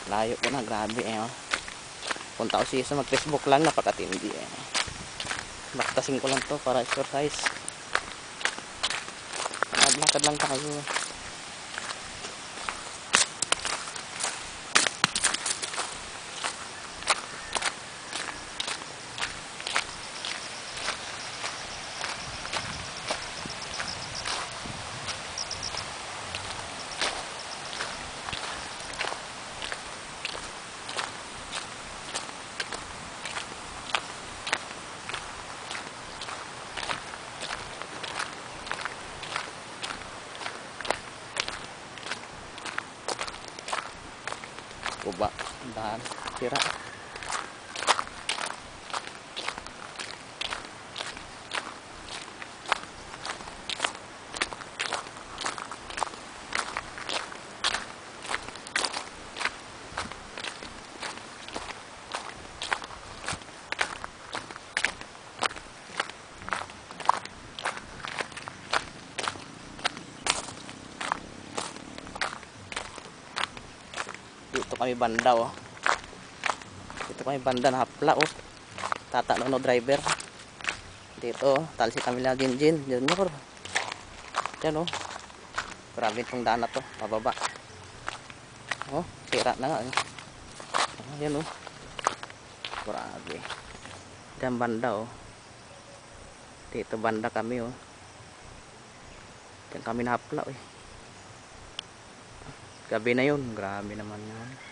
Layo ko na, grabe eh. Oh. Punta ko siya mag Facebook lang, napakatindi eh. Baktasin ko lang to para exercise. Lakad lang tayo. Kuba, dahan, tira. Dito kami banda oh. Dito kami banda na hapla oh. Tata no driver. Dito talsi kami lang Jinjin, Junior. Yan oh. Grabe itong daan na to, pababa. Oh, sira na nga eh. Oh, yan oh. Grabe. Diyan banda oh. Dito banda kami oh. Diyan kami na hapla eh. Gabi na yun, grabe naman yan.